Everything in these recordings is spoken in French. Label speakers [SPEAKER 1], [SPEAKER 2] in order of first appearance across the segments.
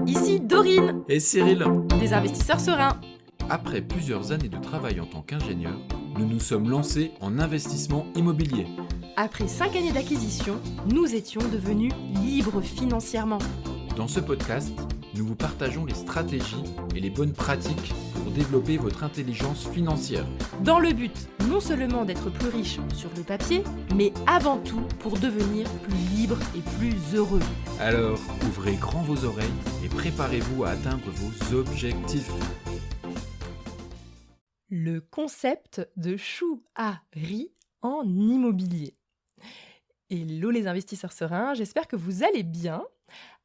[SPEAKER 1] ici Dorine,
[SPEAKER 2] Et Cyril,
[SPEAKER 1] des investisseurs sereins.
[SPEAKER 2] après plusieurs années de travail en tant qu'ingénieur, nous nous sommes lancés en investissement immobilier.
[SPEAKER 1] Après 5 années d'acquisition, nous étions devenus libres financièrement.
[SPEAKER 2] Dans ce podcast, nous vous partageons les stratégies et les bonnes pratiques pour développer votre intelligence financière.
[SPEAKER 1] Dans le but non seulement d'être plus riche sur le papier, mais avant tout pour devenir plus libre et plus heureux.
[SPEAKER 2] Alors, ouvrez grand vos oreilles et préparez-vous à atteindre vos objectifs.
[SPEAKER 1] Le concept de chou à riz en immobilier. Hello les investisseurs sereins, j'espère que vous allez bien.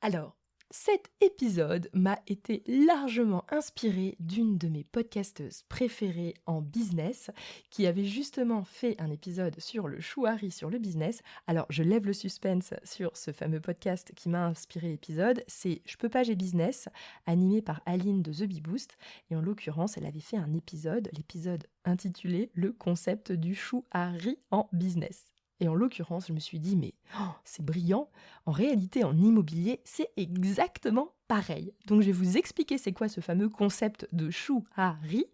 [SPEAKER 1] Alors, cet épisode m'a été largement inspiré d'une de mes podcasteuses préférées en business qui avait justement fait un épisode sur le chou à riz sur le business. Alors, je lève le suspense sur ce fameux podcast qui m'a inspiré l'épisode. C'est Je peux pas, j'ai business, animé par Aline de The Bee Boost. Et en l'occurrence, elle avait fait un épisode, l'épisode intitulé Le concept du chou à riz en business. Et en l'occurrence, je me suis dit, mais c'est brillant. En réalité, en immobilier, c'est exactement pareil. Donc, je vais vous expliquer c'est quoi ce fameux concept de chou à riz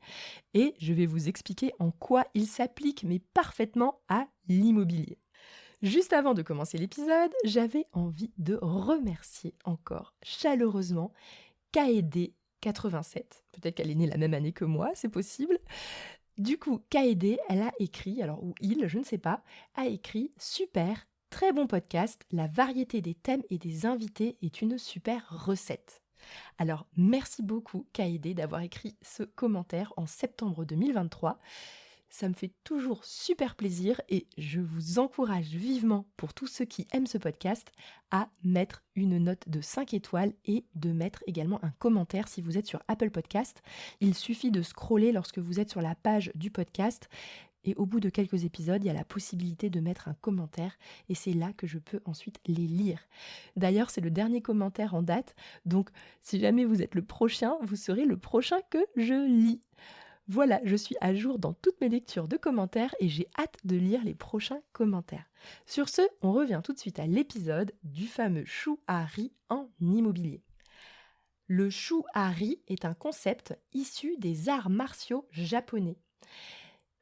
[SPEAKER 1] et je vais vous expliquer en quoi il s'applique, mais parfaitement à l'immobilier. Juste avant de commencer l'épisode, j'avais envie de remercier encore chaleureusement Kaede87. Peut-être qu'elle est née la même année que moi, c'est possible. Du coup, Kaede, elle a écrit, ou il, je ne sais pas, a écrit « Super, très bon podcast, la variété des thèmes et des invités est une super recette ». Alors, merci beaucoup Kaede d'avoir écrit ce commentaire en septembre 2023. Ça me fait toujours super plaisir et je vous encourage vivement, pour tous ceux qui aiment ce podcast, à mettre une note de 5 étoiles et de mettre également un commentaire si vous êtes sur Apple Podcast. Il suffit de scroller lorsque vous êtes sur la page du podcast et au bout de quelques épisodes, il y a la possibilité de mettre un commentaire et c'est là que je peux ensuite les lire. D'ailleurs, c'est le dernier commentaire en date, donc si jamais vous êtes le prochain, vous serez le prochain que je lis. Voilà, je suis à jour dans toutes mes lectures de commentaires et j'ai hâte de lire les prochains commentaires. Sur ce, on revient tout de suite à l'épisode du fameux chou à riz en immobilier. Le chou à riz est un concept issu des arts martiaux japonais.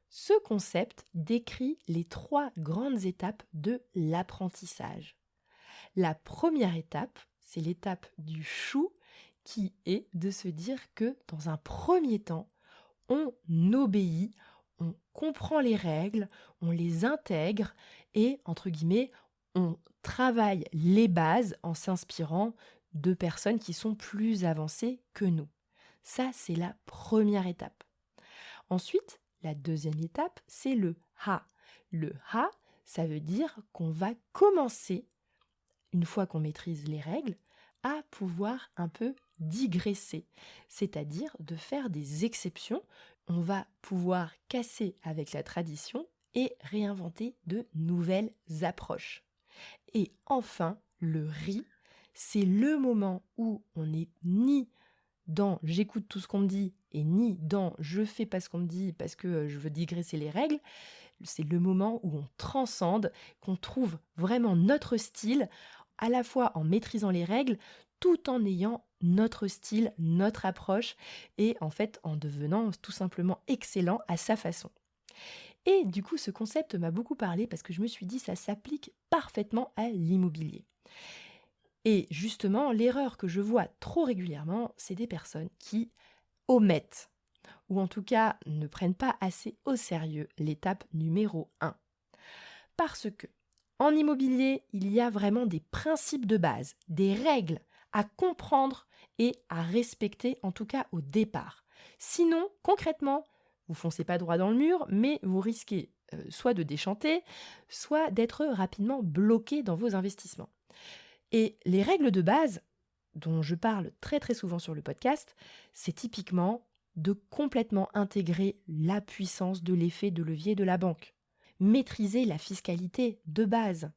[SPEAKER 1] Ce concept décrit les 3 grandes étapes de l'apprentissage. La première étape, c'est l'étape du chou qui est de se dire que dans un premier temps, on obéit, on comprend les règles, on les intègre et, entre guillemets, on travaille les bases en s'inspirant de personnes qui sont plus avancées que nous. Ça, c'est la première étape. Ensuite, la deuxième étape, c'est le ha. Le ha, ça veut dire qu'on va commencer, une fois qu'on maîtrise les règles, à pouvoir un peu digresser, c'est-à-dire de faire des exceptions. On va pouvoir casser avec la tradition et réinventer de nouvelles approches. Et enfin, le riz, c'est le moment où on n'est ni dans j'écoute tout ce qu'on me dit et ni dans je fais pas ce qu'on me dit parce que je veux digresser les règles. C'est le moment où on transcende, qu'on trouve vraiment notre style, à la fois en maîtrisant les règles, tout en ayant notre style, notre approche, et en fait en devenant tout simplement excellent à sa façon. Et du coup, ce concept m'a beaucoup parlé parce que je me suis dit ça s'applique parfaitement à l'immobilier. Et justement, l'erreur que je vois trop régulièrement, c'est des personnes qui omettent, ou en tout cas ne prennent pas assez au sérieux l'étape numéro 1. Parce que, en immobilier, il y a vraiment des principes de base, des règles à comprendre et à respecter, en tout cas au départ. Sinon, concrètement, vous foncez pas droit dans le mur, mais vous risquez soit de déchanter, soit d'être rapidement bloqué dans vos investissements. Et les règles de base, dont je parle très très souvent sur le podcast, c'est typiquement de complètement intégrer la puissance de l'effet de levier de la banque. Maîtriser la fiscalité de base.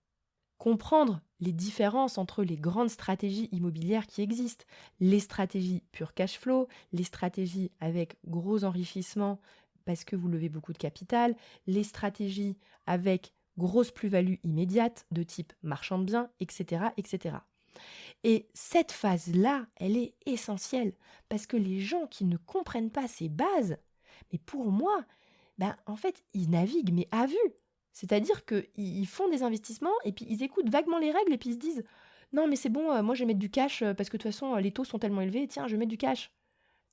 [SPEAKER 1] Comprendre les différences entre les grandes stratégies immobilières qui existent. Les stratégies pure cash flow, les stratégies avec gros enrichissement parce que vous levez beaucoup de capital, les stratégies avec grosse plus-value immédiate de type marchand de biens, etc., etc. Et cette phase-là, elle est essentielle parce que les gens qui ne comprennent pas ces bases, mais pour moi, en fait, ils naviguent, mais à vue. C'est-à-dire qu'ils font des investissements et puis ils écoutent vaguement les règles et puis ils se disent non, mais c'est bon, moi je vais mettre du cash parce que de toute façon, les taux sont tellement élevés, tiens, je vais mettre du cash.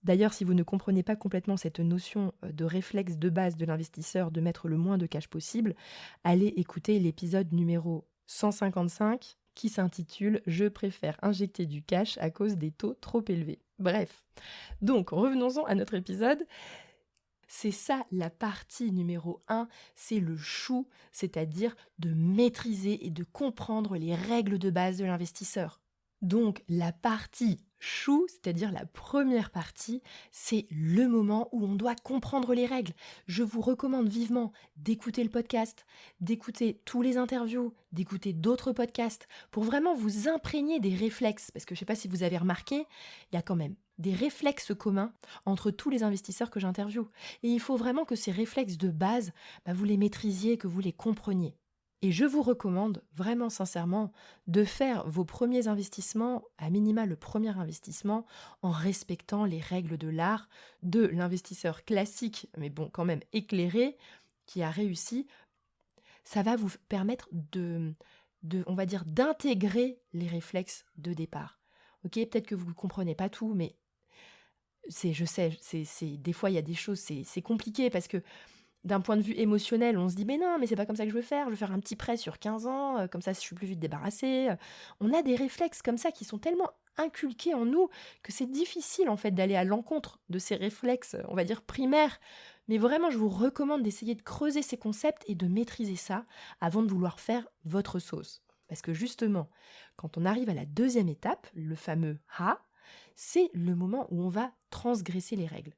[SPEAKER 1] D'ailleurs, si vous ne comprenez pas complètement cette notion de réflexe de base de l'investisseur de mettre le moins de cash possible, allez écouter l'épisode numéro 155 qui s'intitule « Je préfère injecter du cash à cause des taux trop élevés ». Bref, donc revenons-en à notre épisode. C'est ça la partie numéro 1, c'est le chou, c'est-à-dire de maîtriser et de comprendre les règles de base de l'investisseur. Donc la partie chou, c'est-à-dire la première partie, c'est le moment où on doit comprendre les règles. Je vous recommande vivement d'écouter le podcast, d'écouter tous les interviews, d'écouter d'autres podcasts pour vraiment vous imprégner des réflexes. Parce que je ne sais pas si vous avez remarqué, il y a quand même des réflexes communs entre tous les investisseurs que j'interviewe. Et il faut vraiment que ces réflexes de base, vous les maîtrisiez, que vous les compreniez. Et je vous recommande vraiment sincèrement de faire vos premiers investissements, à minima le premier investissement, en respectant les règles de l'art de l'investisseur classique, mais bon, quand même éclairé, qui a réussi. Ça va vous permettre on va dire, d'intégrer les réflexes de départ. Ok, peut-être que vous ne comprenez pas tout, mais je sais, des fois il y a des choses, c'est compliqué parce que d'un point de vue émotionnel, on se dit « mais non, mais c'est pas comme ça que je veux faire un petit prêt sur 15 ans, comme ça je suis plus vite débarrassée ». On a des réflexes comme ça qui sont tellement inculqués en nous que c'est difficile en fait d'aller à l'encontre de ces réflexes, on va dire primaires. Mais vraiment, je vous recommande d'essayer de creuser ces concepts et de maîtriser ça avant de vouloir faire votre sauce. Parce que justement, quand on arrive à la deuxième étape, le fameux « ha », c'est le moment où on va transgresser les règles.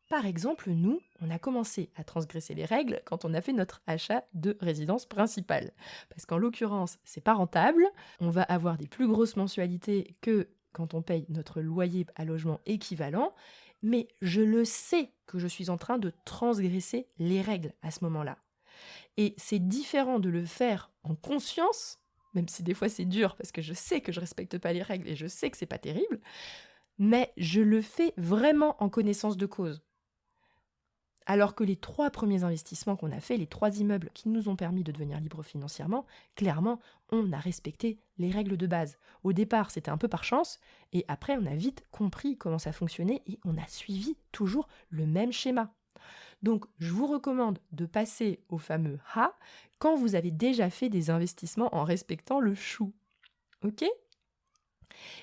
[SPEAKER 1] Par exemple, nous, on a commencé à transgresser les règles quand on a fait notre achat de résidence principale. Parce qu'en l'occurrence, c'est pas rentable, on va avoir des plus grosses mensualités que quand on paye notre loyer à logement équivalent, mais je le sais que je suis en train de transgresser les règles à ce moment-là. Et c'est différent de le faire en conscience, même si des fois c'est dur parce que je sais que je respecte pas les règles et je sais que c'est pas terrible, mais je le fais vraiment en connaissance de cause. Alors que les 3 premiers investissements qu'on a fait, les 3 immeubles qui nous ont permis de devenir libres financièrement, clairement, on a respecté les règles de base. Au départ, c'était un peu par chance, et après, on a vite compris comment ça fonctionnait et on a suivi toujours le même schéma. Donc, je vous recommande de passer au fameux « ha » quand vous avez déjà fait des investissements en respectant le chou. Ok ?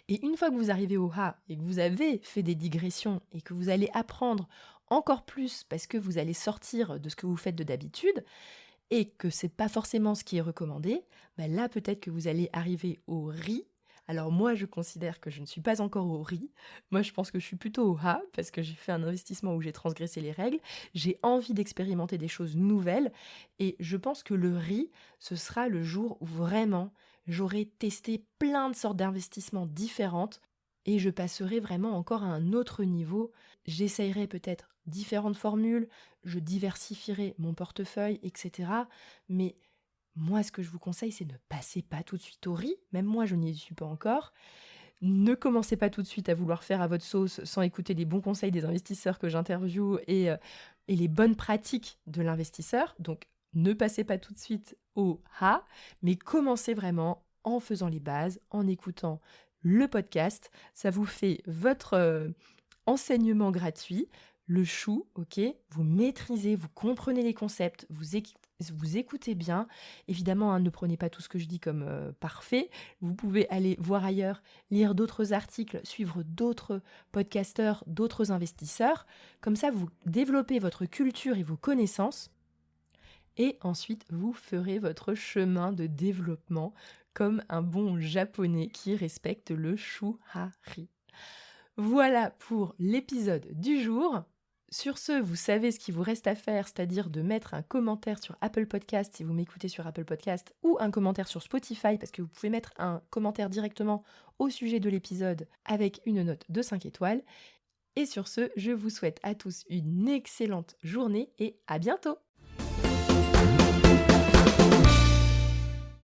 [SPEAKER 1] Et une fois que vous arrivez au « ha » et que vous avez fait des digressions et que vous allez apprendre encore plus parce que vous allez sortir de ce que vous faites de d'habitude et que c'est pas forcément ce qui est recommandé, là peut-être que vous allez arriver au riz. Alors moi je considère que je ne suis pas encore au riz, moi je pense que je suis plutôt au ha parce que j'ai fait un investissement où j'ai transgressé les règles, j'ai envie d'expérimenter des choses nouvelles et je pense que le riz ce sera le jour où vraiment j'aurai testé plein de sortes d'investissements différentes et je passerai vraiment encore à un autre niveau. J'essayerai peut-être différentes formules, je diversifierai mon portefeuille, etc. Mais moi, ce que je vous conseille, c'est ne passez pas tout de suite au riz. Même moi, je n'y suis pas encore. Ne commencez pas tout de suite à vouloir faire à votre sauce sans écouter les bons conseils des investisseurs que j'interviewe et les bonnes pratiques de l'investisseur. Donc, ne passez pas tout de suite au « ha », mais commencez vraiment en faisant les bases, en écoutant le podcast. Ça vous fait votre enseignement gratuit, le chou, ok, vous maîtrisez, vous comprenez les concepts, vous écoutez bien. Évidemment, ne prenez pas tout ce que je dis comme parfait. Vous pouvez aller voir ailleurs, lire d'autres articles, suivre d'autres podcasteurs, d'autres investisseurs. Comme ça, vous développez votre culture et vos connaissances. Et ensuite, vous ferez votre chemin de développement comme un bon japonais qui respecte le shuhari. Voilà pour l'épisode du jour. Sur ce, vous savez ce qu'il vous reste à faire, c'est-à-dire de mettre un commentaire sur Apple Podcast si vous m'écoutez sur Apple Podcast ou un commentaire sur Spotify parce que vous pouvez mettre un commentaire directement au sujet de l'épisode avec une note de 5 étoiles. Et sur ce, je vous souhaite à tous une excellente journée et à bientôt!